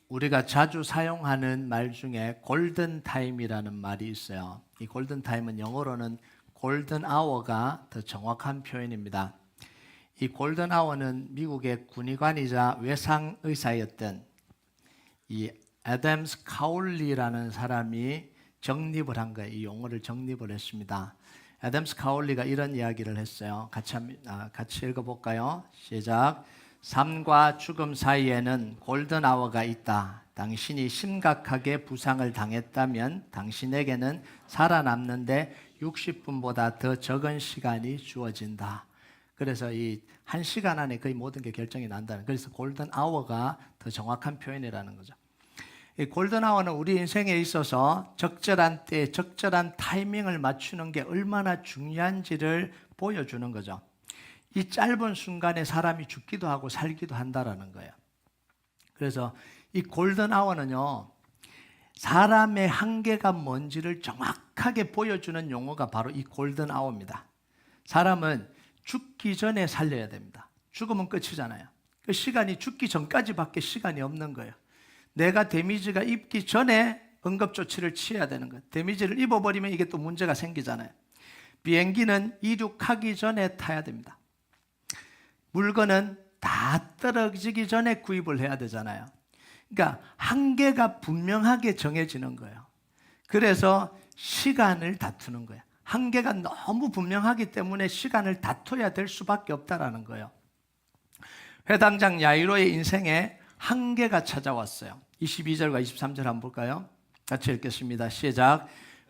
우리가 자주 사용하는 말 중에 골든 타임이라는 말이 있어요. 이 골든 타임은 영어로는 골든 아워가 더 정확한 표현입니다. 이 골든 아워는 미국의 군의관이자 외상 의사였던 이 애덤스 카울리라는 사람이 정립을 한 거예요. 이 용어를 정립을 했습니다. 애덤스 카울리가 이런 이야기를 했어요. 같이 읽어볼까요? 시작. 삶과 죽음 사이에는 골든 아워가 있다. 당신이 심각하게 부상을 당했다면 당신에게는 살아남는데 60분보다 더 적은 시간이 주어진다. 그래서 이 1시간 안에 거의 모든 게 결정이 난다는. 그래서 골든 아워가 더 정확한 표현이라는 거죠. 이 골든 아워는 우리 인생에 있어서 적절한 때, 적절한 타이밍을 맞추는 게 얼마나 중요한지를 보여주는 거죠. 이 짧은 순간에 사람이 죽기도 하고 살기도 한다라는 거예요. 그래서 이 골든 아워는요, 사람의 한계가 뭔지를 정확하게 보여주는 용어가 바로 이 골든 아워입니다. 사람은 죽기 전에 살려야 됩니다. 죽으면 끝이잖아요. 그 시간이 죽기 전까지밖에 시간이 없는 거예요. 내가 데미지가 입기 전에 응급조치를 취해야 되는 거예요. 데미지를 입어버리면 이게 또 문제가 생기잖아요. 비행기는 이륙하기 전에 타야 됩니다. 물건은 다 떨어지기 전에 구입을 해야 되잖아요. 그러니까 한계가 분명하게 정해지는 거예요. 그래서 시간을 다투는 거예요. 한계가 너무 분명하기 때문에 시간을 다퉈야 될 수밖에 없다라는 거예요. 회당장 야이로의 인생에 한계가 찾아왔어요. 22절과 23절 한번 볼까요? 같이 읽겠습니다. 시작.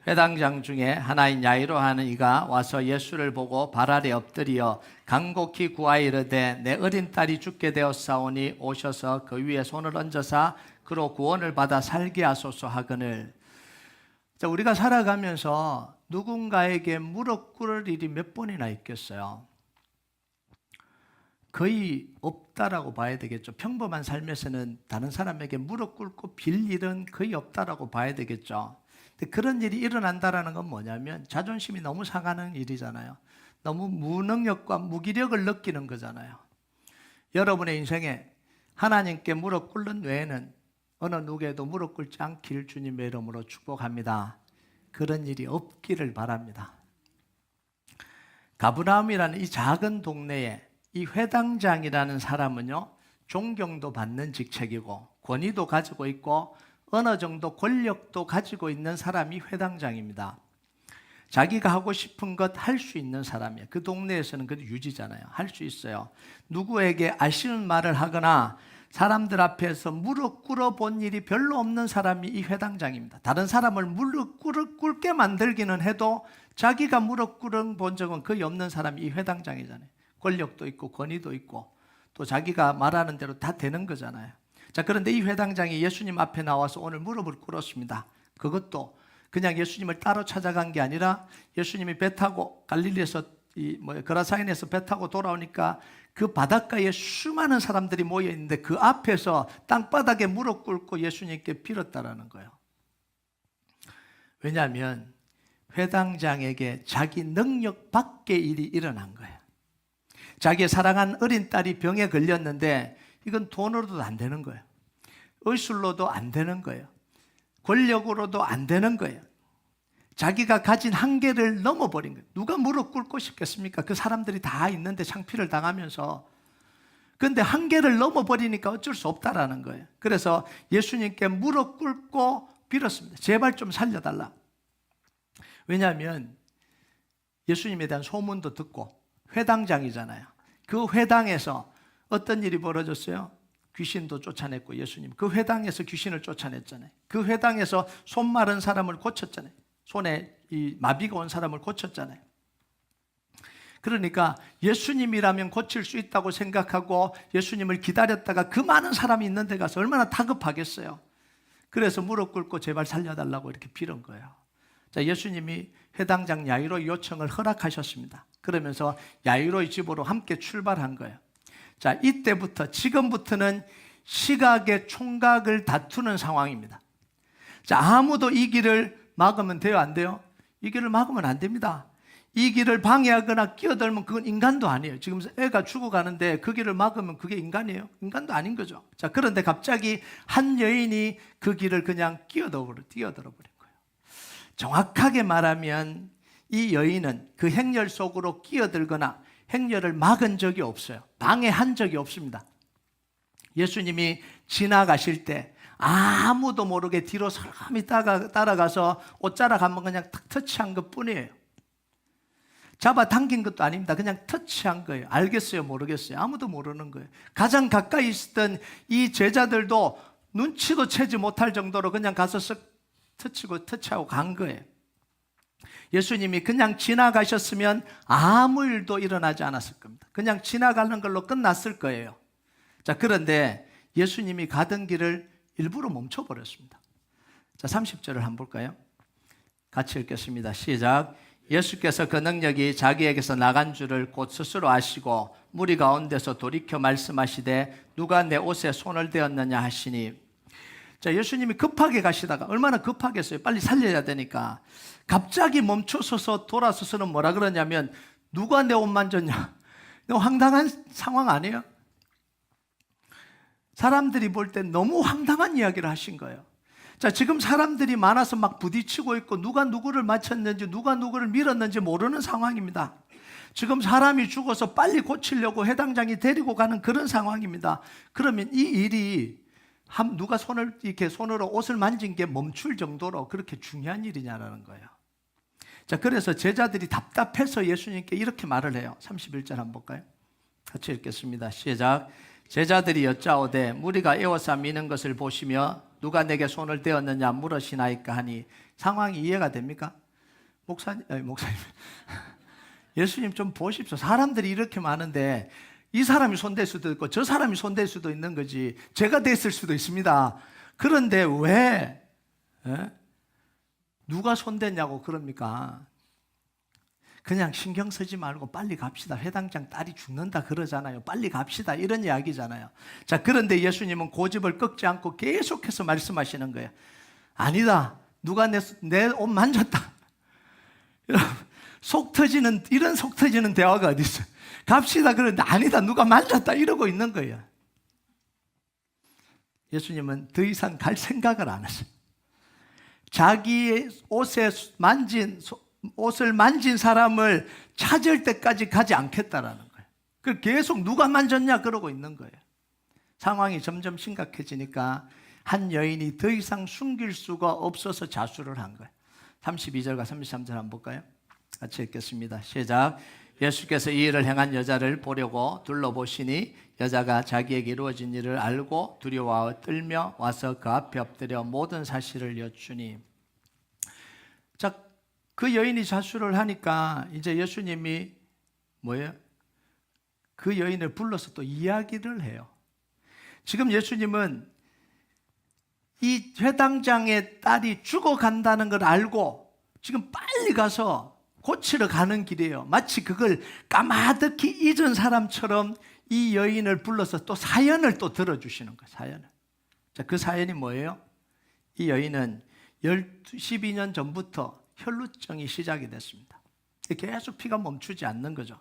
회당장 중에 하나인 야이로 하는 이가 와서 예수를 보고 발 아래 엎드려 간곡히 구하이르되 내 어린 딸이 죽게 되었사오니 오셔서 그 위에 손을 얹어사 그로 구원을 받아 살게 하소서 하거늘. 자, 우리가 살아가면서 누군가에게 무릎 꿇을 일이 몇 번이나 있겠어요? 거의 없다라고 봐야 되겠죠. 평범한 삶에서는 다른 사람에게 무릎 꿇고 빌 일은 거의 없다라고 봐야 되겠죠. 근데 그런 일이 일어난다는 건 뭐냐면 자존심이 너무 상하는 일이잖아요. 너무 무능력과 무기력을 느끼는 거잖아요. 여러분의 인생에 하나님께 무릎 꿇는 외에는 어느 누구에도 무릎 꿇지 않길 주님의 이름으로 축복합니다. 그런 일이 없기를 바랍니다. 가브나움이라는 이 작은 동네에 이 회당장이라는 사람은요, 존경도 받는 직책이고 권위도 가지고 있고 어느 정도 권력도 가지고 있는 사람이 회당장입니다. 자기가 하고 싶은 것 할 수 있는 사람이에요. 그 동네에서는 그 유지잖아요. 할 수 있어요. 누구에게 아쉬운 말을 하거나 사람들 앞에서 무릎 꿇어 본 일이 별로 없는 사람이 이 회당장입니다. 다른 사람을 무릎 꿇게 만들기는 해도 자기가 무릎 꿇은 본 적은 거의 없는 사람이 이 회당장이잖아요. 권력도 있고 권위도 있고 또 자기가 말하는 대로 다 되는 거잖아요. 자, 그런데 이 회당장이 예수님 앞에 나와서 오늘 무릎을 꿇었습니다. 그것도 그냥 예수님을 따로 찾아간 게 아니라 예수님이 배 타고 갈릴리에서 그라사인에서 배 타고 돌아오니까 그 바닷가에 수많은 사람들이 모여 있는데 그 앞에서 땅바닥에 무릎 꿇고 예수님께 빌었다라는 거예요. 왜냐하면 회당장에게 자기 능력 밖의 일이 일어난 거예요. 자기의 사랑한 어린 딸이 병에 걸렸는데 이건 돈으로도 안 되는 거예요. 의술로도 안 되는 거예요. 권력으로도 안 되는 거예요. 자기가 가진 한계를 넘어버린 거예요. 누가 무릎 꿇고 싶겠습니까? 그 사람들이 다 있는데 창피를 당하면서. 그런데 한계를 넘어버리니까 어쩔 수 없다라는 거예요. 그래서 예수님께 무릎 꿇고 빌었습니다. 제발 좀 살려달라. 왜냐하면 예수님에 대한 소문도 듣고 회당장이잖아요. 그 회당에서 어떤 일이 벌어졌어요? 귀신도 쫓아냈고 예수님 그 회당에서 귀신을 쫓아냈잖아요. 그 회당에서 손 마른 사람을 고쳤잖아요. 손에 이 마비가 온 사람을 고쳤잖아요. 그러니까 예수님이라면 고칠 수 있다고 생각하고 예수님을 기다렸다가 그 많은 사람이 있는 데 가서 얼마나 다급하겠어요. 그래서 무릎 꿇고 제발 살려달라고 이렇게 빌은 거예요. 자, 예수님이 회당장 야이로의 요청을 허락하셨습니다. 그러면서 야이로의 집으로 함께 출발한 거예요. 자, 이때부터 지금부터는 시각의 총각을 다투는 상황입니다. 자, 아무도 이 길을 막으면 돼요, 안 돼요? 이 길을 막으면 안 됩니다. 이 길을 방해하거나 끼어들면 그건 인간도 아니에요. 지금 애가 죽어가는데 그 길을 막으면 그게 인간이에요? 인간도 아닌 거죠. 자, 그런데 갑자기 한 여인이 그 길을 그냥 뛰어들어 버린 거예요. 정확하게 말하면 이 여인은 그 행렬 속으로 끼어들거나 행렬을 막은 적이 없어요. 방해한 적이 없습니다. 예수님이 지나가실 때 아무도 모르게 뒤로 사람이 따라가서 옷자락 한번 그냥 탁 터치한 것 뿐이에요. 잡아당긴 것도 아닙니다. 그냥 터치한 거예요. 알겠어요? 모르겠어요? 아무도 모르는 거예요. 가장 가까이 있었던 이 제자들도 눈치도 채지 못할 정도로 그냥 가서 쓱 터치하고 간 거예요. 예수님이 그냥 지나가셨으면 아무 일도 일어나지 않았을 겁니다. 그냥 지나가는 걸로 끝났을 거예요. 자, 그런데 예수님이 가던 길을 일부러 멈춰버렸습니다. 자, 30절을 한번 볼까요? 같이 읽겠습니다. 시작. 예수께서 그 능력이 자기에게서 나간 줄을 곧 스스로 아시고 무리 가운데서 돌이켜 말씀하시되 누가 내 옷에 손을 대었느냐 하시니. 자, 예수님이 급하게 가시다가 얼마나 급하겠어요. 빨리 살려야 되니까. 갑자기 멈춰서서 돌아서서는 뭐라 그러냐면 누가 내 옷 만졌냐. 너무 황당한 상황 아니에요? 사람들이 볼 때 너무 황당한 이야기를 하신 거예요. 자, 지금 사람들이 많아서 막 부딪히고 있고 누가 누구를 맞췄는지 누가 누구를 밀었는지 모르는 상황입니다. 지금 사람이 죽어서 빨리 고치려고 해당장이 데리고 가는 그런 상황입니다. 그러면 이 일이 누가 손으로 옷을 만진 게 멈출 정도로 그렇게 중요한 일이냐라는 거예요. 자, 그래서 제자들이 답답해서 예수님께 이렇게 말을 해요. 31절 한번 볼까요? 같이 읽겠습니다. 시작. 제자들이 여짜오되 무리가 에워싸 미는 것을 보시며 누가 내게 손을 대었느냐 물으시나이까 하니. 상황이 이해가 됩니까? 목사님 예수님 좀 보십시오. 사람들이 이렇게 많은데 이 사람이 손댈 수도 있고 저 사람이 손댈 수도 있는 거지. 제가 됐을 수도 있습니다. 그런데 왜 누가 손댔냐고 그럽니까? 그냥 신경 쓰지 말고 빨리 갑시다. 회당장 딸이 죽는다 그러잖아요. 빨리 갑시다. 이런 이야기잖아요. 자, 그런데 예수님은 고집을 꺾지 않고 계속해서 말씀하시는 거예요. 아니다. 누가 내 옷 만졌다. 이런 속 터지는 대화가 어디 있어요? 갑시다. 그런데 아니다. 누가 만졌다. 이러고 있는 거예요. 예수님은 더 이상 갈 생각을 안 했어요. 자기의 옷을 만진 사람을 찾을 때까지 가지 않겠다라는 거예요. 그 계속 누가 만졌냐 그러고 있는 거예요. 상황이 점점 심각해지니까 한 여인이 더 이상 숨길 수가 없어서 자수를 한 거예요. 32절과 33절 한번 볼까요? 같이 읽겠습니다. 시작. 예수께서 이 일을 행한 여자를 보려고 둘러보시니 여자가 자기에게 이루어진 일을 알고 두려워하여 떨며 와서 그 앞에 엎드려 모든 사실을 여쭈니. 자, 그 여인이 자수를 하니까 이제 예수님이 뭐예요? 그 여인을 불러서 또 이야기를 해요. 지금 예수님은 이 회당장의 딸이 죽어간다는 걸 알고 지금 빨리 가서 고치러 가는 길이에요. 마치 그걸 까마득히 잊은 사람처럼 이 여인을 불러서 또 사연을 또 들어주시는 거예요. 사연을. 자, 그 사연이 뭐예요? 이 여인은 12년 전부터 혈루증이 시작이 됐습니다. 계속 피가 멈추지 않는 거죠.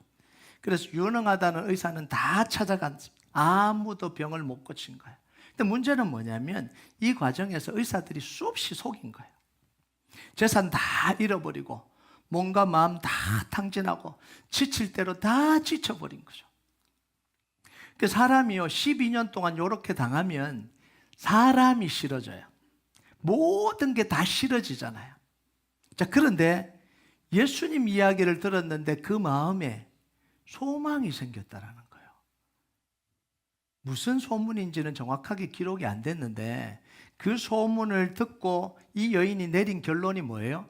그래서 유능하다는 의사는 다 찾아갔습니다. 아무도 병을 못 고친 거예요. 근데 문제는 뭐냐면 이 과정에서 의사들이 수없이 속인 거예요. 재산 다 잃어버리고 몸과 마음 다 탕진하고 지칠 대로 다 지쳐버린 거죠. 그 사람이요 12년 동안 이렇게 당하면 사람이 싫어져요. 모든 게 다 싫어지잖아요. 자, 그런데 예수님 이야기를 들었는데 그 마음에 소망이 생겼다라는 거예요. 무슨 소문인지는 정확하게 기록이 안 됐는데 그 소문을 듣고 이 여인이 내린 결론이 뭐예요?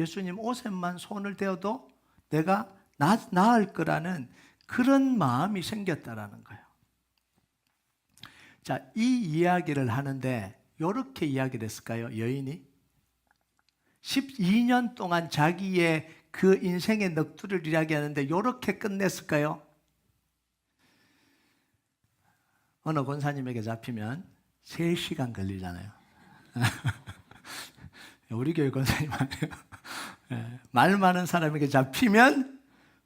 예수님 옷에만 손을 대어도 내가 나을 거라는 그런 마음이 생겼다라는 거예요. 자, 이 이야기를 하는데 이렇게 이야기를 했을까요? 여인이 12년 동안 자기의 그 인생의 넋두리를 이야기하는데 이렇게 끝냈을까요? 어느 권사님에게 잡히면 3시간 걸리잖아요. 우리 교회 권사님 아니에요. 말 많은 사람에게 잡히면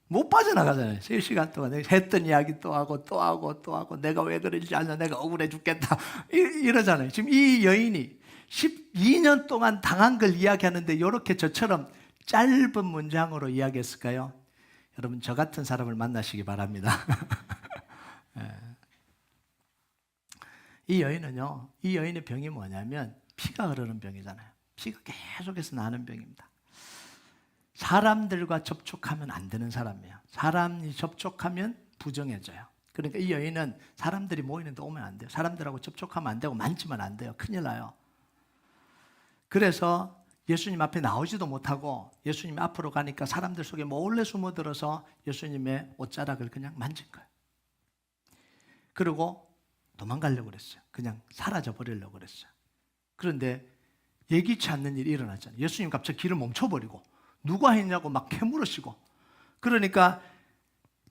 못 빠져나가잖아요. 3시간 동안 했던 이야기 또 하고 또 하고 또 하고 내가 왜 그런지 알면 내가 억울해 죽겠다 이러잖아요. 지금 이 여인이 12년 동안 당한 걸 이야기하는데 이렇게 저처럼 짧은 문장으로 이야기했을까요? 여러분 저 같은 사람을 만나시기 바랍니다. 이 여인은요, 이 여인의 병이 뭐냐면 피가 흐르는 병이잖아요. 피가 계속해서 나는 병입니다. 사람들과 접촉하면 안 되는 사람이에요. 사람이 접촉하면 부정해져요. 그러니까 이 여인은 사람들이 모이는데 오면 안 돼요. 사람들하고 접촉하면 안 되고 만지면 안 돼요. 큰일 나요. 그래서 예수님 앞에 나오지도 못하고 예수님 앞으로 가니까 사람들 속에 몰래 숨어들어서 예수님의 옷자락을 그냥 만진 거예요. 그리고 도망가려고 그랬어요. 그냥 사라져 버리려고 그랬어요. 그런데 예기치 않는 일이 일어났잖아요. 예수님 갑자기 길을 멈춰버리고 누가 했냐고 막 캐물으시고, 그러니까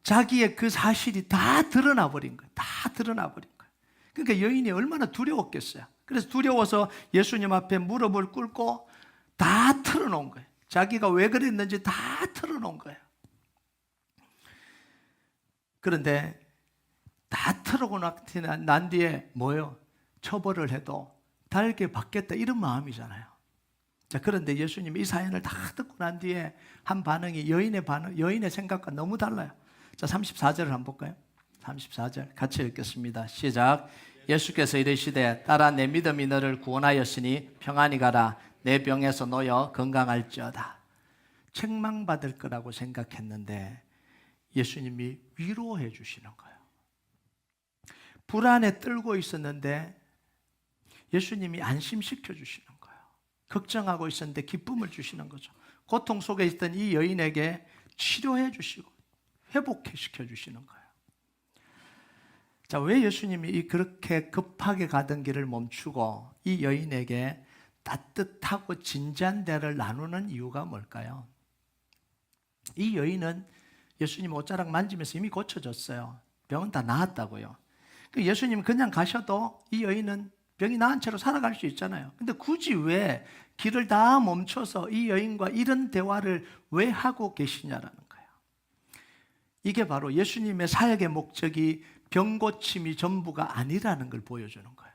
자기의 그 사실이 다 드러나 버린 거예요. 다 드러나 버린 거예요. 그러니까 여인이 얼마나 두려웠겠어요. 그래서 두려워서 예수님 앞에 무릎을 꿇고 다 털어놓은 거예요. 자기가 왜 그랬는지 다 털어놓은 거예요. 그런데 다 털어고 난 뒤에 뭐예요? 처벌을 해도 달게 받겠다 이런 마음이잖아요. 자, 그런데 예수님이 이 사연을 다 듣고 난 뒤에 한 반응이 여인의 생각과 너무 달라요. 자, 34절을 한번 볼까요? 34절 같이 읽겠습니다. 시작. 예수께서 이르시되 딸아 내 믿음이 너를 구원하였으니 평안히 가라. 내 병에서 놓여 건강할지어다. 책망받을 거라고 생각했는데 예수님이 위로해 주시는 거예요. 불안에 떨고 있었는데 예수님이 안심시켜 주시는 거예요. 걱정하고 있었는데 기쁨을 주시는 거죠. 고통 속에 있던 이 여인에게 치료해 주시고 회복시켜 주시는 거예요. 자, 왜 예수님이 그렇게 급하게 가던 길을 멈추고 이 여인에게 따뜻하고 진지한 대화를 나누는 이유가 뭘까요? 이 여인은 예수님 옷자락 만지면서 이미 고쳐졌어요. 병은 다 나았다고요. 예수님 그냥 가셔도 이 여인은 병이 나은 채로 살아갈 수 있잖아요. 근데 굳이 왜 길을 다 멈춰서 이 여인과 이런 대화를 왜 하고 계시냐라는 거예요. 이게 바로 예수님의 사역의 목적이 병 고침이 전부가 아니라는 걸 보여주는 거예요.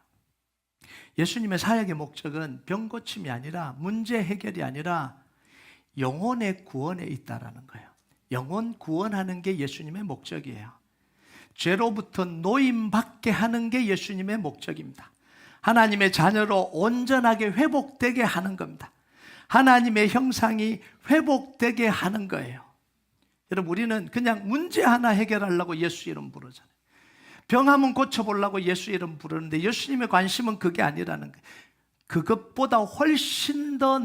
예수님의 사역의 목적은 병 고침이 아니라 문제 해결이 아니라 영혼의 구원에 있다라는 거예요. 영혼 구원하는 게 예수님의 목적이에요. 죄로부터 노임받게 하는 게 예수님의 목적입니다. 하나님의 자녀로 온전하게 회복되게 하는 겁니다. 하나님의 형상이 회복되게 하는 거예요. 여러분, 우리는 그냥 문제 하나 해결하려고 예수 이름 부르잖아요. 병 한번 고쳐보려고 예수 이름 부르는데 예수님의 관심은 그게 아니라는 거예요. 그것보다 훨씬 더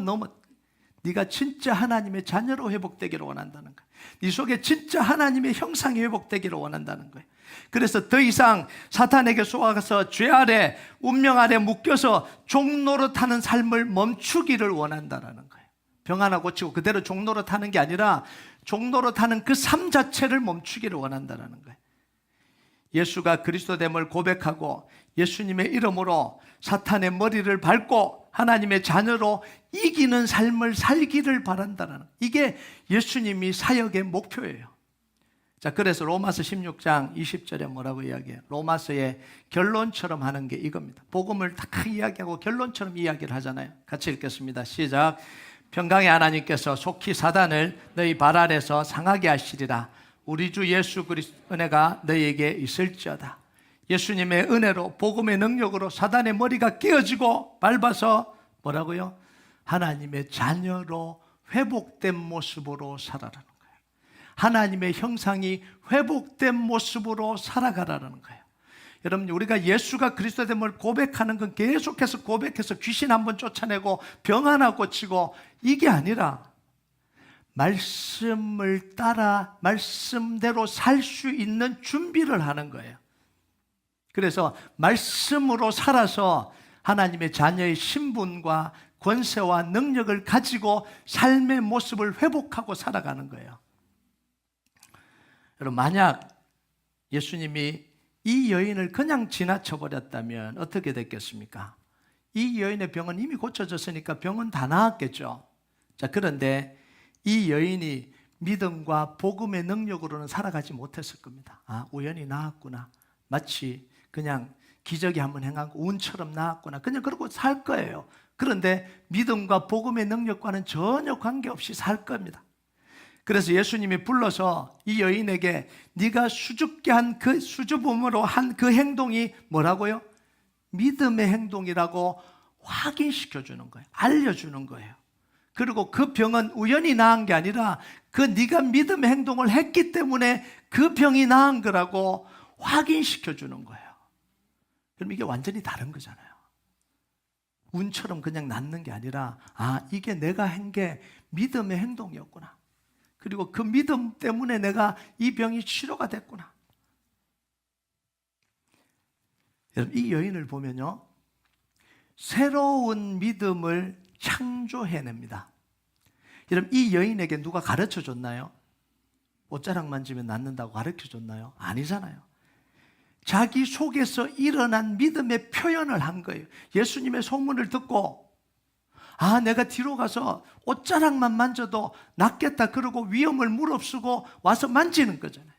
네가 진짜 하나님의 자녀로 회복되기를 원한다는 거예요. 네 속에 진짜 하나님의 형상이 회복되기를 원한다는 거예요. 그래서 더 이상 사탄에게 속아서 죄 아래, 운명 아래 묶여서 종노릇하는 삶을 멈추기를 원한다는 거예요. 병 하나 고치고 그대로 종노릇하는 게 아니라 종노릇하는 그 삶 자체를 멈추기를 원한다는 거예요. 예수가 그리스도됨을 고백하고 예수님의 이름으로 사탄의 머리를 밟고 하나님의 자녀로 이기는 삶을 살기를 바란다는, 이게 예수님이 사역의 목표예요. 자, 그래서 로마서 16장 20절에 뭐라고 이야기해요? 로마서의 결론처럼 하는 게 이겁니다. 복음을 딱 이야기하고 결론처럼 이야기를 하잖아요. 같이 읽겠습니다. 시작. 평강의 하나님께서 속히 사단을 너희 발 아래서 상하게 하시리라. 우리 주 예수 그리스도의 은혜가 너희에게 있을지어다. 예수님의 은혜로 복음의 능력으로 사단의 머리가 깨어지고 밟아서 뭐라고요? 하나님의 자녀로 회복된 모습으로 살아라는 거예요. 하나님의 형상이 회복된 모습으로 살아가라는 거예요. 여러분, 우리가 예수가 그리스도됨을 고백하는 건 계속해서 고백해서 귀신 한번 쫓아내고 병 하나 고치고 이게 아니라 말씀을 따라 말씀대로 살 수 있는 준비를 하는 거예요. 그래서 말씀으로 살아서 하나님의 자녀의 신분과 권세와 능력을 가지고 삶의 모습을 회복하고 살아가는 거예요. 여러분, 만약 예수님이 이 여인을 그냥 지나쳐 버렸다면 어떻게 됐겠습니까? 이 여인의 병은 이미 고쳐졌으니까 병은 다 나았겠죠. 자, 그런데 이 여인이 믿음과 복음의 능력으로는 살아가지 못했을 겁니다. 아, 우연히 나았구나. 마치 그냥 기적이 한번 행하고 운처럼 나았구나. 그냥 그러고 살 거예요. 그런데 믿음과 복음의 능력과는 전혀 관계없이 살 겁니다. 그래서 예수님이 불러서 이 여인에게 네가 수줍게 한 그 수줍음으로 한 그 행동이 뭐라고요? 믿음의 행동이라고 확인시켜 주는 거예요. 알려주는 거예요. 그리고 그 병은 우연히 나은 게 아니라 그 네가 믿음의 행동을 했기 때문에 그 병이 나은 거라고 확인시켜 주는 거예요. 그럼 이게 완전히 다른 거잖아요. 운처럼 그냥 낫는 게 아니라 아, 이게 내가 한 게 믿음의 행동이었구나. 그리고 그 믿음 때문에 내가 이 병이 치료가 됐구나. 여러분, 이 여인을 보면요, 새로운 믿음을 창조해냅니다. 여러분, 이 여인에게 누가 가르쳐 줬나요? 옷자락 만지면 낫는다고 가르쳐 줬나요? 아니잖아요. 자기 속에서 일어난 믿음의 표현을 한 거예요. 예수님의 소문을 듣고 아, 내가 뒤로 가서 옷자락만 만져도 낫겠다 그러고 위험을 무릅쓰고 와서 만지는 거잖아요.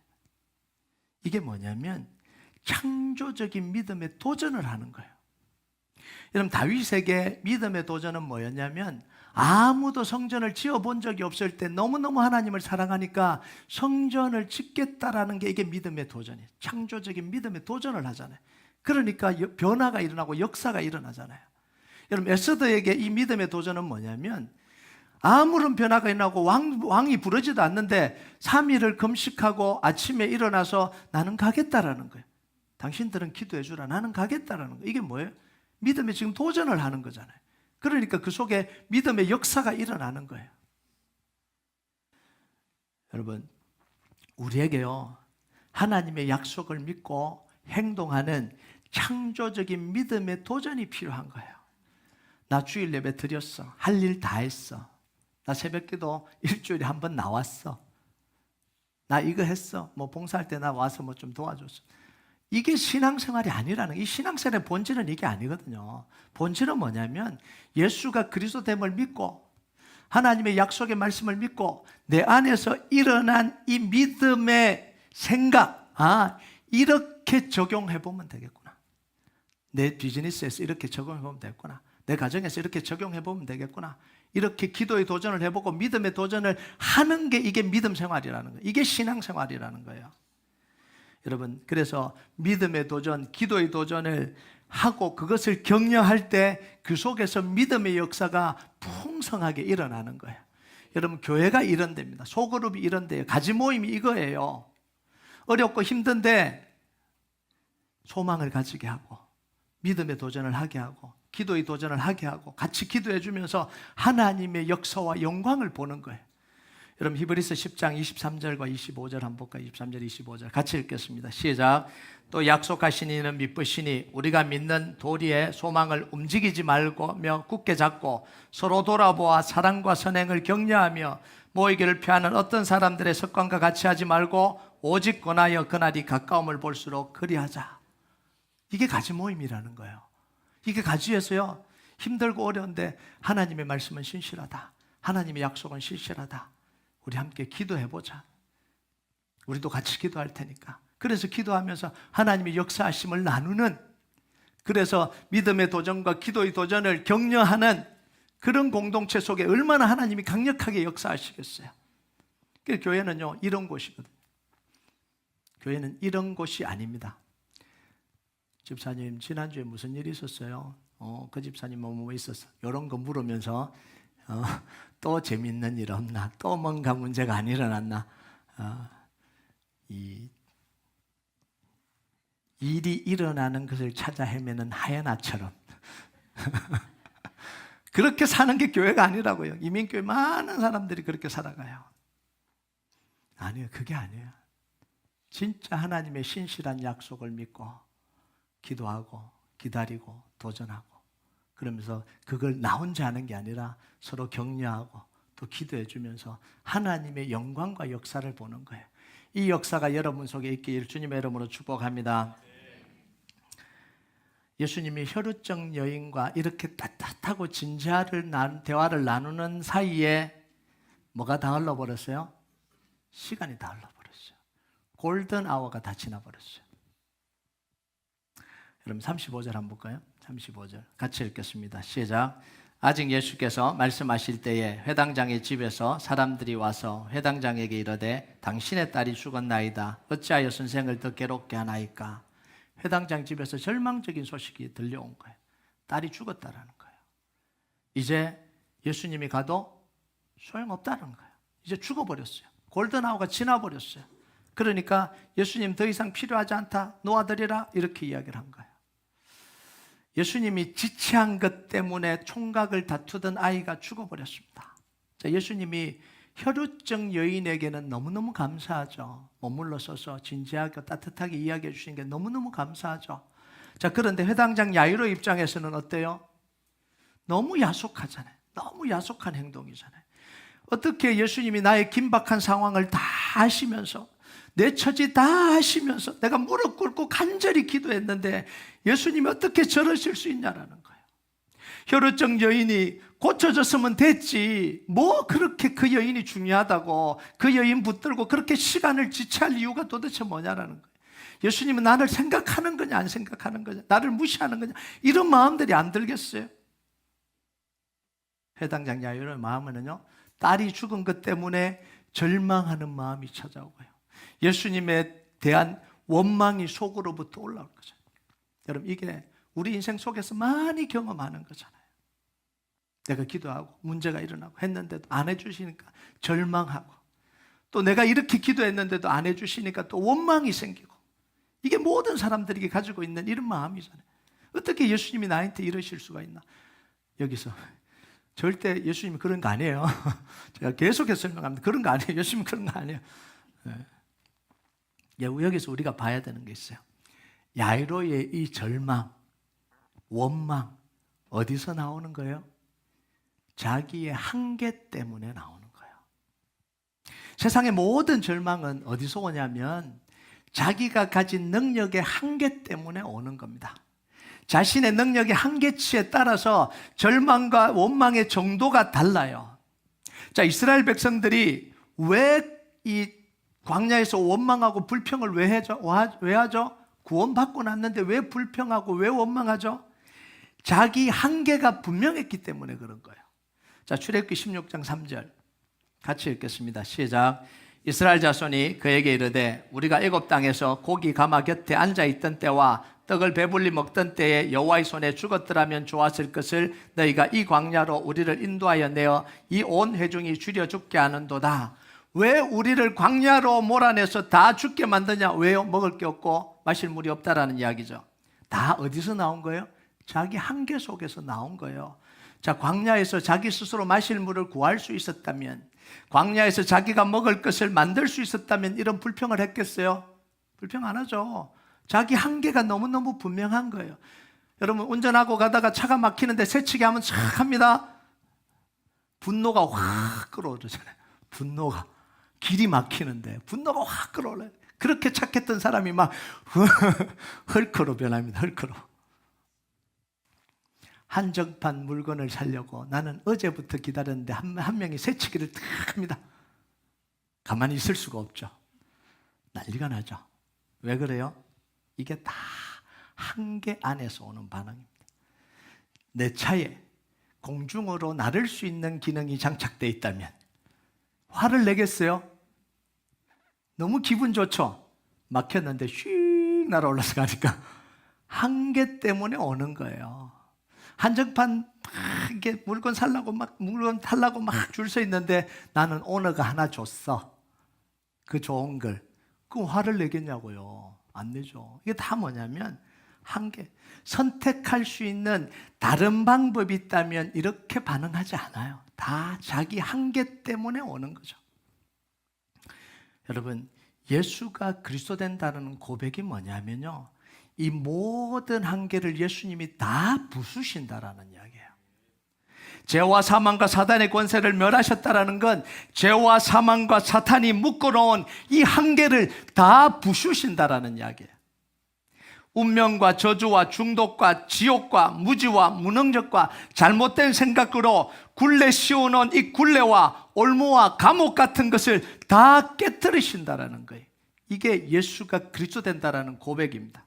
이게 뭐냐면 창조적인 믿음의 도전을 하는 거예요. 여러분, 다윗에게 믿음의 도전은 뭐였냐면 아무도 성전을 지어본 적이 없을 때 너무너무 하나님을 사랑하니까 성전을 짓겠다라는 게 이게 믿음의 도전이에요. 창조적인 믿음의 도전을 하잖아요. 그러니까 변화가 일어나고 역사가 일어나잖아요. 여러분, 에스더에게 이 믿음의 도전은 뭐냐면 아무런 변화가 일어나고 왕이 부르지도 않는데 3일을 금식하고 아침에 일어나서 나는 가겠다라는 거예요. 당신들은 기도해 주라. 나는 가겠다라는 거예요. 이게 뭐예요? 믿음에 지금 도전을 하는 거잖아요. 그러니까 그 속에 믿음의 역사가 일어나는 거예요. 여러분, 우리에게요, 하나님의 약속을 믿고 행동하는 창조적인 믿음의 도전이 필요한 거예요. 나 주일 예배 드렸어. 할 일 다 했어. 나 새벽기도 일주일에 한 번 나왔어. 나 이거 했어. 뭐 봉사할 때 나 와서 뭐 좀 도와줬어. 이게 신앙생활이 아니라는, 이 신앙생활의 본질은 이게 아니거든요. 본질은 뭐냐면 예수가 그리스도됨을 믿고 하나님의 약속의 말씀을 믿고 내 안에서 일어난 이 믿음의 생각, 아, 이렇게 적용해 보면 되겠구나. 내 비즈니스에서 이렇게 적용해 보면 되겠구나. 내 가정에서 이렇게 적용해 보면 되겠구나. 이렇게 기도의 도전을 해보고 믿음의 도전을 하는 게 이게 믿음 생활이라는 거예요. 이게 신앙 생활이라는 거예요. 여러분, 그래서 믿음의 도전, 기도의 도전을 하고 그것을 격려할 때 그 속에서 믿음의 역사가 풍성하게 일어나는 거예요. 여러분, 교회가 이런 데입니다. 소그룹이 이런 데예요. 가지 모임이 이거예요. 어렵고 힘든데 소망을 가지게 하고 믿음의 도전을 하게 하고 기도의 도전을 하게 하고 같이 기도해 주면서 하나님의 역사와 영광을 보는 거예요. 여러분, 히브리서 10장 23절과 25절 한번 볼까요? 23절 25절 같이 읽겠습니다. 시작. 또 약속하신 이는 믿으시니 우리가 믿는 도리의 소망을 움직이지 말고며 굳게 잡고 서로 돌아보아 사랑과 선행을 격려하며 모이기를 피하는 어떤 사람들의 습관과 같이 하지 말고 오직 권하여 그날이 가까움을 볼수록 그리하자. 이게 가지 모임이라는 거예요. 이게 가지에서요, 힘들고 어려운데 하나님의 말씀은 신실하다. 하나님의 약속은 신실하다. 우리 함께 기도해보자. 우리도 같이 기도할 테니까. 그래서 기도하면서 하나님의 역사하심을 나누는, 그래서 믿음의 도전과 기도의 도전을 격려하는 그런 공동체 속에 얼마나 하나님이 강력하게 역사하시겠어요. 그래서 교회는요, 이런 곳이거든요. 교회는 이런 곳이 아닙니다. 집사님, 지난주에 무슨 일이 있었어요? 그 집사님 뭐 있었어? 이런 거 물으면서 또 재밌는 일 없나? 또 뭔가 문제가 안 일어났나? 이 일이 일어나는 것을 찾아 헤매는 하야나처럼 그렇게 사는 게 교회가 아니라고요. 이민교회 많은 사람들이 그렇게 살아가요. 아니요, 그게 아니에요. 진짜 하나님의 신실한 약속을 믿고 기도하고 기다리고 도전하고 그러면서 그걸 나 혼자 하는 게 아니라 서로 격려하고 또 기도해 주면서 하나님의 영광과 역사를 보는 거예요. 이 역사가 여러분 속에 있길 주님의 이름으로 축복합니다. 예수님이 혈루증 여인과 이렇게 따뜻하고 진지한 대화를 나누는 사이에 뭐가 다 흘러버렸어요? 시간이 다 흘러버렸어요. 골든 아워가 다 지나버렸어요. 여러분 35절 한번 볼까요? 35절 같이 읽겠습니다. 시작. 아직 예수께서 말씀하실 때에 회당장의 집에서 사람들이 와서 회당장에게 이르되 당신의 딸이 죽었나이다. 어찌하여 선생을 더 괴롭게 하나이까? 회당장 집에서 절망적인 소식이 들려온 거예요. 딸이 죽었다라는 거예요. 이제 예수님이 가도 소용없다는 거예요. 이제 죽어버렸어요. 골든아워가 지나버렸어요. 그러니까 예수님 더 이상 필요하지 않다, 놓아드리라, 이렇게 이야기를 한 거예요. 예수님이 지체한 것 때문에 총각을 다투던 아이가 죽어버렸습니다. 자, 예수님이 혈루증 여인에게는 너무너무 감사하죠. 머물러 서서 진지하게 따뜻하게 이야기해 주시는 게 너무너무 감사하죠. 자, 그런데 회당장 야이로 입장에서는 어때요? 너무 야속하잖아요. 너무 야속한 행동이잖아요. 어떻게 예수님이 나의 긴박한 상황을 다 아시면서, 내 처지 다 아시면서 내가 무릎 꿇고 간절히 기도했는데 예수님이 어떻게 저러실 수 있냐라는 거예요. 혈루증 여인이 고쳐졌으면 됐지, 뭐 그렇게 그 여인이 중요하다고 그 여인 붙들고 그렇게 시간을 지체할 이유가 도대체 뭐냐라는 거예요. 예수님은 나를 생각하는 거냐 안 생각하는 거냐, 나를 무시하는 거냐, 이런 마음들이 안 들겠어요? 회당장 야이로의 마음에는요, 딸이 죽은 것 때문에 절망하는 마음이 찾아오고요, 예수님에 대한 원망이 속으로부터 올라올 거죠. 여러분, 이게 우리 인생 속에서 많이 경험하는 거잖아요. 내가 기도하고 문제가 일어나고 했는데도 안 해주시니까 절망하고, 또 내가 이렇게 기도했는데도 안 해주시니까 또 원망이 생기고, 이게 모든 사람들이 가지고 있는 이런 마음이잖아요. 어떻게 예수님이 나한테 이러실 수가 있나? 여기서 절대 예수님이 그런 거 아니에요. 제가 계속해서 설명합니다. 그런 거 아니에요. 예수님이 그런 거 아니에요. 여기서 우리가 봐야 되는 게 있어요. 야이로의 이 절망, 원망, 어디서 나오는 거예요? 자기의 한계 때문에 나오는 거예요. 세상의 모든 절망은 어디서 오냐면 자기가 가진 능력의 한계 때문에 오는 겁니다. 자신의 능력의 한계치에 따라서 절망과 원망의 정도가 달라요. 자, 이스라엘 백성들이 왜 이 광야에서 원망하고 불평을 왜 하죠? 구원받고 났는데 왜 불평하고 왜 원망하죠? 자기 한계가 분명했기 때문에 그런 거예요. 자, 출애굽기 16장 3절 같이 읽겠습니다. 시작. 이스라엘 자손이 그에게 이르되 우리가 애굽 땅에서 고기 가마 곁에 앉아있던 때와 떡을 배불리 먹던 때에 여호와의 손에 죽었더라면 좋았을 것을 너희가 이 광야로 우리를 인도하여 내어 이 온 회중이 줄여 죽게 하는도다. 왜 우리를 광야로 몰아내서 다 죽게 만드냐? 왜요? 먹을 게 없고 마실 물이 없다라는 이야기죠. 다 어디서 나온 거예요? 자기 한계 속에서 나온 거예요. 자, 광야에서 자기 스스로 마실 물을 구할 수 있었다면, 광야에서 자기가 먹을 것을 만들 수 있었다면 이런 불평을 했겠어요? 불평 안 하죠. 자기 한계가 너무너무 분명한 거예요. 여러분, 운전하고 가다가 차가 막히는데 새치기 하면 촥 합니다. 분노가 확 끌어오르잖아요. 분노가, 길이 막히는데 분노가 확 끌어올라요. 그렇게 착했던 사람이 막 헐크로 변합니다. 헐크로. 한정판 물건을 사려고 나는 어제부터 기다렸는데 한 명이 새치기를 탁 합니다. 가만히 있을 수가 없죠. 난리가 나죠. 왜 그래요? 이게 다 한계 안에서 오는 반응입니다. 내 차에 공중으로 나를 수 있는 기능이 장착되어 있다면 화를 내겠어요? 너무 기분 좋죠? 막혔는데 휙 날아올라서 가니까 한계 때문에 오는 거예요. 한정판 막 이렇게 물건 살라고 막 줄 서 있는데 나는 오너가 하나 줬어. 그 좋은 걸. 그 화를 내겠냐고요? 안 내죠. 이게 다 뭐냐면 한계. 선택할 수 있는 다른 방법이 있다면 이렇게 반응하지 않아요. 다 자기 한계 때문에 오는 거죠. 여러분, 예수가 그리스도 된다는 고백이 뭐냐면요, 이 모든 한계를 예수님이 다 부수신다라는 이야기예요. 죄와 사망과 사단의 권세를 멸하셨다라는 건 죄와 사망과 사탄이 묶어놓은 이 한계를 다 부수신다라는 이야기예요. 운명과 저주와 중독과 지옥과 무지와 무능력과 잘못된 생각으로 굴레 씌워놓은 이 굴레와 올무와 감옥 같은 것을 다 깨뜨리신다라는 거예요. 이게 예수가 그리스도 된다라는 고백입니다.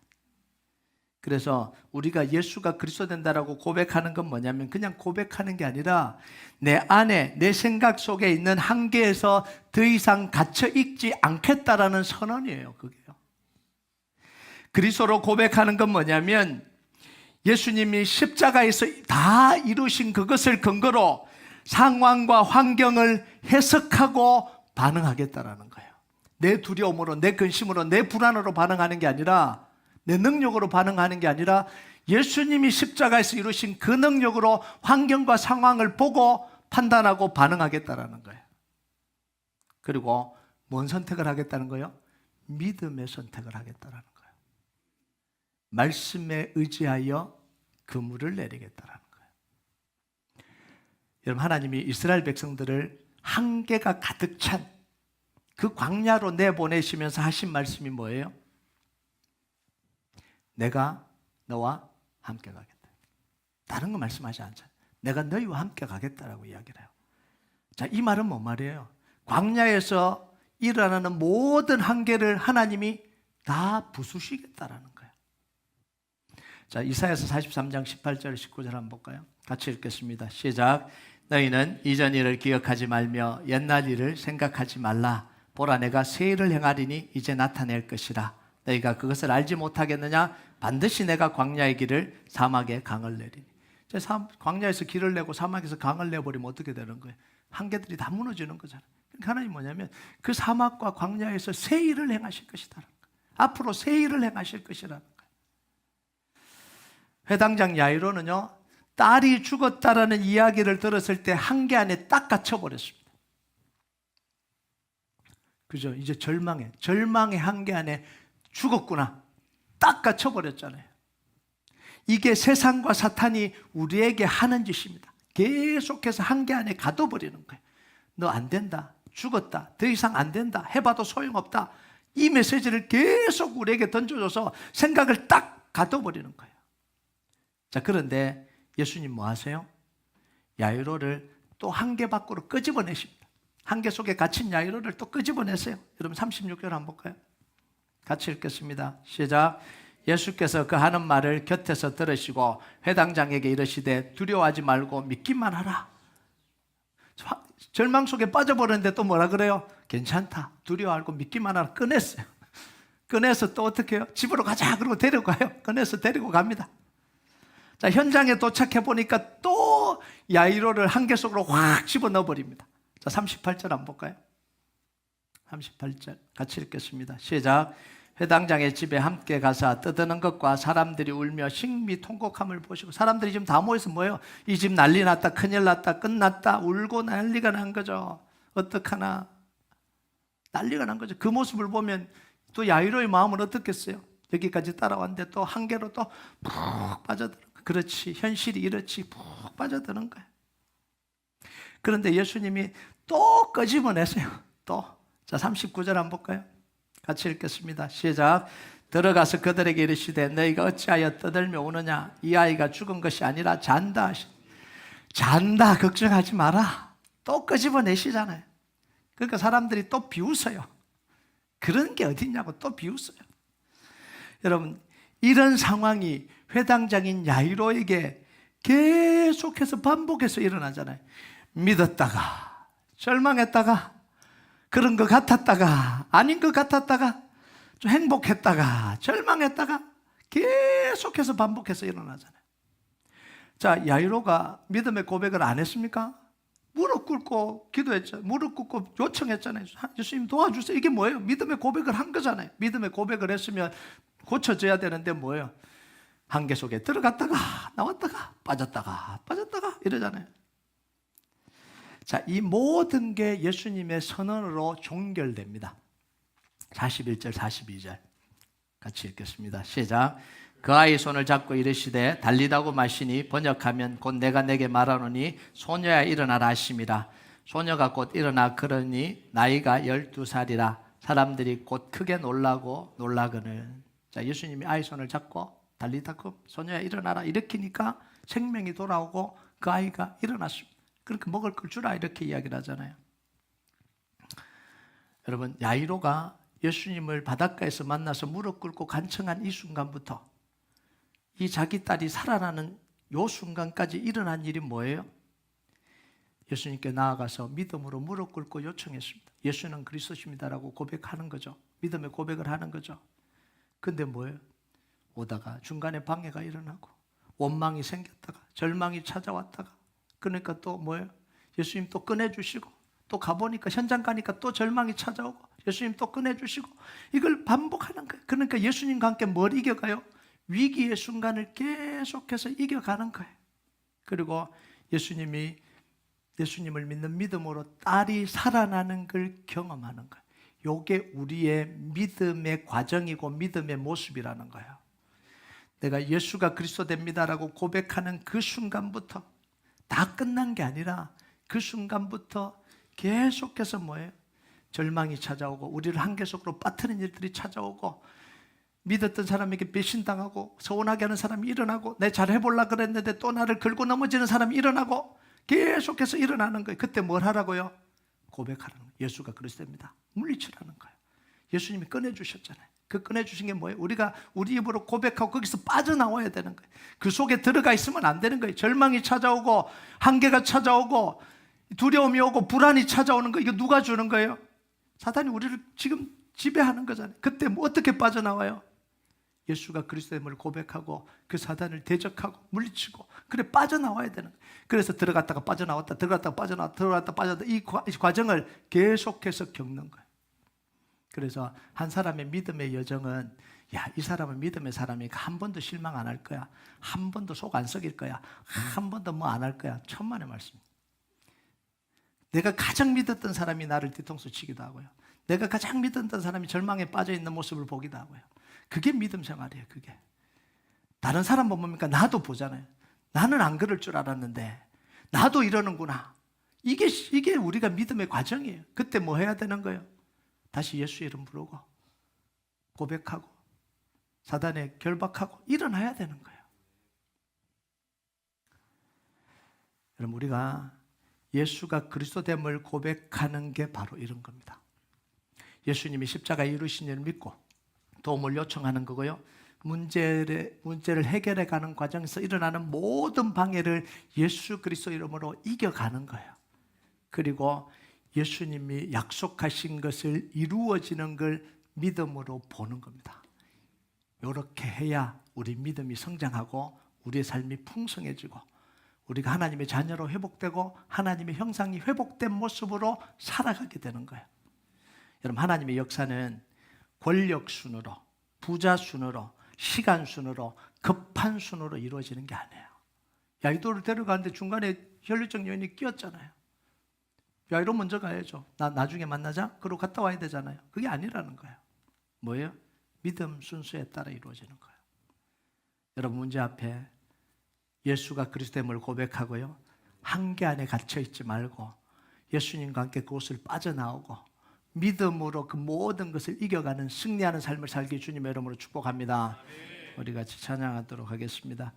그래서 우리가 예수가 그리스도 된다라고 고백하는 건 뭐냐면 그냥 고백하는 게 아니라 내 안에 내 생각 속에 있는 한계에서 더 이상 갇혀 있지 않겠다라는 선언이에요. 그게요. 그리스도로 고백하는 건 뭐냐면 예수님이 십자가에서 다 이루신 그것을 근거로 상황과 환경을 해석하고 반응하겠다라는 거예요. 내 두려움으로, 내 근심으로, 내 불안으로 반응하는 게 아니라, 내 능력으로 반응하는 게 아니라 예수님이 십자가에서 이루신 그 능력으로 환경과 상황을 보고 판단하고 반응하겠다라는 거예요. 그리고 뭔 선택을 하겠다는 거예요? 믿음의 선택을 하겠다라는 거예요. 말씀에 의지하여 그물을 내리겠다라는 거예요. 여러분, 하나님이 이스라엘 백성들을 한계가 가득 찬 그 광야로 내보내시면서 하신 말씀이 뭐예요? 내가 너와 함께 가겠다. 다른 거 말씀하지 않잖아요. 내가 너희와 함께 가겠다라고 이야기를 해요. 자, 이 말은 뭔 말이에요? 광야에서 일어나는 모든 한계를 하나님이 다 부수시겠다라는 거예요. 자, 이사야서 43장 18절 19절 한번 볼까요? 같이 읽겠습니다. 시작. 너희는 이전 일을 기억하지 말며 옛날 일을 생각하지 말라. 보라, 내가 새 일을 행하리니 이제 나타낼 것이라. 너희가 그것을 알지 못하겠느냐? 반드시 내가 광야의 길을 사막에 강을 내리니. 광야에서 길을 내고 사막에서 강을 내버리면 어떻게 되는 거예요? 한계들이 다 무너지는 거잖아요. 그러니까 하나님 뭐냐면 그 사막과 광야에서 새 일을 행하실 것이다. 앞으로 새 일을 행하실 것이라는 거예요. 회당장 야이로는요, 딸이 죽었다라는 이야기를 들었을 때 한계 안에 딱 갇혀버렸습니다. 그죠? 이제 절망의 한계 안에 죽었구나. 딱 갇혀버렸잖아요. 이게 세상과 사탄이 우리에게 하는 짓입니다. 계속해서 한계 안에 가둬버리는 거예요. 너 안 된다. 죽었다. 더 이상 안 된다. 해봐도 소용없다. 이 메시지를 계속 우리에게 던져줘서 생각을 딱 가둬버리는 거예요. 자, 그런데 예수님 뭐 하세요? 야이로를 또 한계 밖으로 끄집어내십니다. 한계 속에 갇힌 야이로를 또 끄집어내세요. 여러분 36절 한번 볼까요? 같이 읽겠습니다. 시작. 예수께서 그 하는 말을 곁에서 들으시고 회당장에게 이르시되 두려워하지 말고 믿기만 하라. 절망 속에 빠져버렸는데 또 뭐라 그래요? 괜찮다. 두려워하고 믿기만 하라. 꺼냈어요. 꺼내서 또 어떻게 해요? 집으로 가자. 그러고 데리고 가요. 꺼내서 데리고 갑니다. 자, 현장에 도착해 보니까 또 야이로를 한계 속으로 확 집어넣어 버립니다. 자, 38절 한번 볼까요? 38절 같이 읽겠습니다. 시작. 회당장의 집에 함께 가서 떠드는 것과 사람들이 울며 식미 통곡함을 보시고, 사람들이 지금 다 모여서 뭐예요? 이 집 난리 났다, 큰일 났다, 끝났다, 울고 난리가 난 거죠. 어떡하나 난리가 난 거죠. 그 모습을 보면 또 야이로의 마음은 어떻겠어요? 여기까지 따라왔는데 또 한계로 또 푹 빠져들어. 그렇지, 현실이 이렇지, 푹 빠져드는 거예요. 그런데 예수님이 또 끄집어내세요. 또. 자, 39절 한번 볼까요? 같이 읽겠습니다. 시작. 들어가서 그들에게 이르시되 너희가 어찌하여 떠들며 우느냐? 이 아이가 죽은 것이 아니라 잔다. 잔다, 걱정하지 마라. 또 끄집어내시잖아요. 그러니까 사람들이 또 비웃어요. 그런 게 어딨냐고 또 비웃어요. 여러분, 이런 상황이 회당장인 야이로에게 계속해서 반복해서 일어나잖아요. 믿었다가 절망했다가 그런 것 같았다가 아닌 것 같았다가 좀 행복했다가 절망했다가 계속해서 반복해서 일어나잖아요. 자, 야이로가 믿음의 고백을 안 했습니까? 무릎 꿇고 기도했죠. 무릎 꿇고 요청했잖아요. 예수님 도와주세요. 이게 뭐예요? 믿음의 고백을 한 거잖아요. 믿음의 고백을 했으면 고쳐져야 되는데 뭐예요? 한계 속에 들어갔다가 나왔다가 빠졌다가 이러잖아요. 자, 이 모든 게 예수님의 선언으로 종결됩니다. 41절 42절 같이 읽겠습니다. 시작. 그 아이 손을 잡고 이르시되 달리다고 마시니 번역하면 곧 내가 내게 말하노니 소녀야 일어나라 하심이라. 소녀가 곧 일어나 걸으니 나이가 12살이라. 사람들이 곧 크게 놀라거늘. 자, 예수님이 아이 손을 잡고 달리다고 소녀야 일어나라 일으키니까 생명이 돌아오고 그 아이가 일어났습니다. 그렇게 먹을 걸 주라 이렇게 이야기를 하잖아요. 여러분, 야이로가 예수님을 바닷가에서 만나서 무릎 꿇고 간청한 이 순간부터 이 자기 딸이 살아나는 이 순간까지 일어난 일이 뭐예요? 예수님께 나아가서 믿음으로 무릎 꿇고 요청했습니다. 예수는 그리스도십니다라고 고백하는 거죠. 믿음의 고백을 하는 거죠. 근데 뭐예요? 오다가 중간에 방해가 일어나고 원망이 생겼다가 절망이 찾아왔다가, 그러니까 또 뭐예요? 예수님 또 꺼내주시고, 또 가보니까 현장 가니까 또 절망이 찾아오고 예수님 또 꺼내주시고, 이걸 반복하는 거예요. 그러니까 예수님과 함께 뭘 이겨가요? 위기의 순간을 계속해서 이겨가는 거예요. 그리고 예수님을 믿는 믿음으로 딸이 살아나는 걸 경험하는 거예요. 이게 우리의 믿음의 과정이고 믿음의 모습이라는 거예요. 내가 예수가 그리스도 됩니다라고 고백하는 그 순간부터, 다 끝난 게 아니라 그 순간부터 계속해서 뭐예요? 절망이 찾아오고 우리를 한계 속으로 빠뜨리는 일들이 찾아오고, 믿었던 사람에게 배신당하고 서운하게 하는 사람이 일어나고, 내 잘해보려고 그랬는데 또 나를 긁고 넘어지는 사람이 일어나고, 계속해서 일어나는 거예요. 그때 뭘 하라고요? 고백하라는 거예요. 예수가 그리스도입니다. 물리치라는 거예요. 예수님이 꺼내주셨잖아요. 그 꺼내주신 게 뭐예요? 우리가 우리 입으로 고백하고 거기서 빠져나와야 되는 거예요. 그 속에 들어가 있으면 안 되는 거예요. 절망이 찾아오고 한계가 찾아오고 두려움이 오고 불안이 찾아오는 거, 이거 누가 주는 거예요? 사탄이 우리를 지금 지배하는 거잖아요. 그때 뭐 어떻게 빠져나와요? 예수가 그리스도임을 고백하고 그 사단을 대적하고 물리치고, 그래 빠져나와야 되는 거예요. 그래서 들어갔다가 빠져나왔다, 들어갔다가 빠져나왔다, 들어갔다가 빠져나왔다, 이 과정을 계속해서 겪는 거예요. 그래서 한 사람의 믿음의 여정은, 야, 이 사람은 믿음의 사람이니까 한 번도 실망 안 할 거야, 한 번도 속 안 썩일 거야, 한 번도 뭐 안 할 거야. 천만의 말씀입니다. 내가 가장 믿었던 사람이 나를 뒤통수 치기도 하고요, 내가 가장 믿었던 사람이 절망에 빠져있는 모습을 보기도 하고요. 그게 믿음 생활이에요. 그게 다른 사람 보니까 나도 보잖아요. 나는 안 그럴 줄 알았는데 나도 이러는구나. 이게 우리가 믿음의 과정이에요. 그때 뭐 해야 되는 거예요? 다시 예수 이름 부르고 고백하고 사단에 결박하고 일어나야 되는 거예요. 여러분, 우리가 예수가 그리스도됨을 고백하는 게 바로 이런 겁니다. 예수님이 십자가에 이루신 일을 믿고 도움을 요청하는 거고요, 문제를 해결해 가는 과정에서 일어나는 모든 방해를 예수 그리스도 이름으로 이겨가는 거예요. 그리고 예수님이 약속하신 것을 이루어지는 걸 믿음으로 보는 겁니다. 이렇게 해야 우리 믿음이 성장하고 우리의 삶이 풍성해지고 우리가 하나님의 자녀로 회복되고 하나님의 형상이 회복된 모습으로 살아가게 되는 거예요. 여러분, 하나님의 역사는 권력 순으로, 부자 순으로, 시간 순으로, 급한 순으로 이루어지는 게 아니에요. 야이도를 데려가는데 중간에 혈류증 여인이 끼었잖아요. 야이로 먼저 가야죠. 나 나중에 만나자. 그러고 갔다 와야 되잖아요. 그게 아니라는 거예요. 뭐예요? 믿음 순서에 따라 이루어지는 거예요. 여러분, 문제 앞에 예수가 그리스도임을 고백하고요, 한계 안에 갇혀 있지 말고 예수님과 함께 그곳을 빠져나오고 믿음으로 그 모든 것을 이겨가는 승리하는 삶을 살기 주님의 이름으로 축복합니다. 우리 같이 찬양하도록 하겠습니다.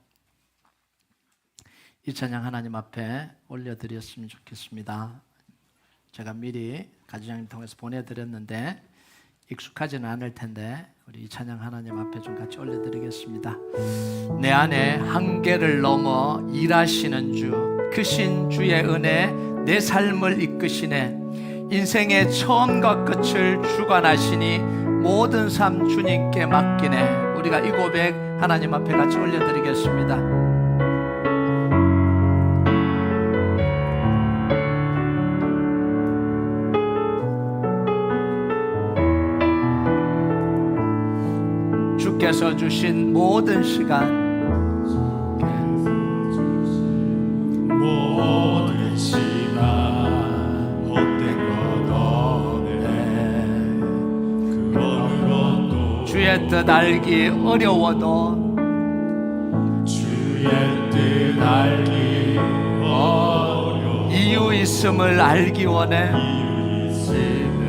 이 찬양 하나님 앞에 올려드렸으면 좋겠습니다. 제가 미리 가지장님 통해서 보내드렸는데 익숙하지는 않을 텐데 우리 이 찬양 하나님 앞에 좀 같이 올려드리겠습니다. 내 안에 한계를 넘어 일하시는 주, 크신 주의 은혜 내 삶을 이끄시네. 인생의 처음과 끝을 주관하시니 모든 삶 주님께 맡기네. 우리가 이 고백 하나님 앞에 같이 올려드리겠습니다. 주께서 주신 모든 시간, 모든 시간 헛된 것 없네. 그 어느 것도 주의 뜻 알기 어려워도 주의 뜻 알기 어려워. 이유 있음을 알기 원해. 이유 있음을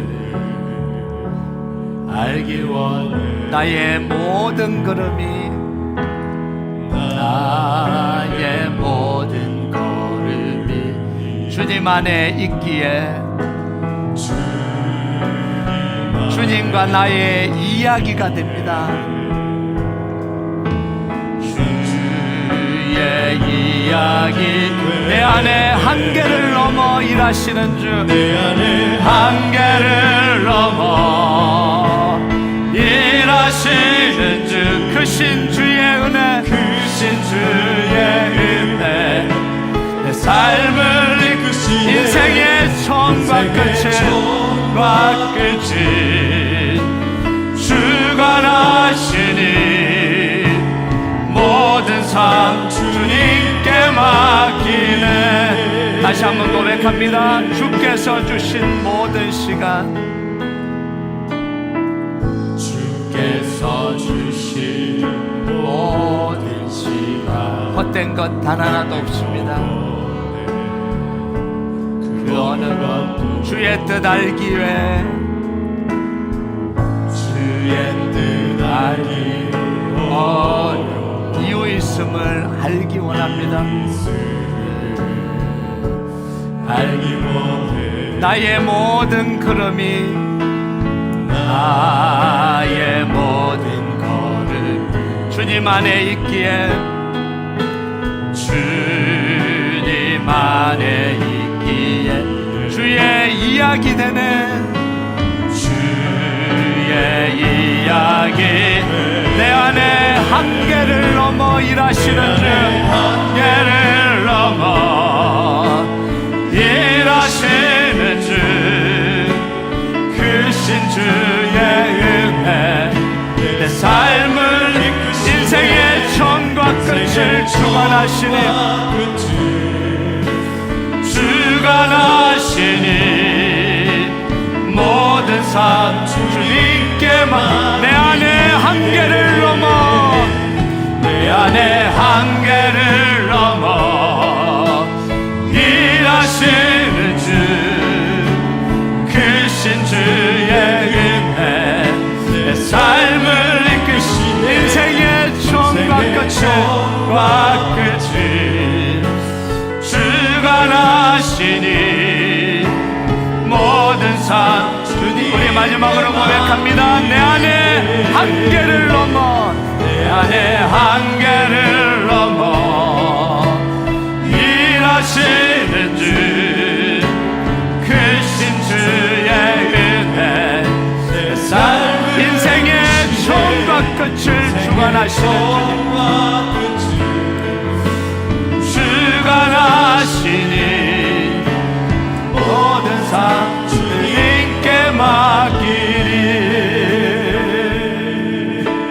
알기 원해. 나의 모든 걸음이, 나의 모든 걸음이 주님 안에 있기에 주님 주님과 나의 이야기가 됩니다. 주의 이야기 내 안에 한계를 넘어 일하시는 주 내 안에 한계를 넘어 일하시는 주 크신 주의 은혜 크신 주의 은혜 내 삶을 이끄시네 인생의 처음과 끝을 주관하시니 모든 삶 주님께 맡기네. 다시 한번 고백합니다. 주께서 주신 모든 시간 주께서 주신 모든 시간 헛된 것 단 하나도 없습니다. 그 어느 것 주의 뜻 알기 위해 주의 뜻 알기 어려 이유 있음을 알기 원합니다. 알기 원해 나의 모든 걸음이 나의 모든 걸음 주님 안에 있기에 주님 안에 있기에 주의 이야기 되네. 주의 이야기 내 안에 한계를 넘어 일하시는 주 한계를 넘어 일하시는 주 크신 주의 은혜 내 삶을 인생의 처음과 끝을 주관하시니 주관하시니 모든 삶 주님께만 내 안에 한계를 넘어 내 안에 한계를 넘어 일하시는 주 크신 주의 은혜 내 삶을 이끄신 인생의 처음과 끝을 주관하시니 모든 삶 주님 우리 마지막으로 고백합니다. 내 안에 한계를 넘어 내 안에 한계를 넘어 일하시는 주 크신 주의 은혜 내 삶 인생의 처음과 끝을 주관하시는 주님 주관하시니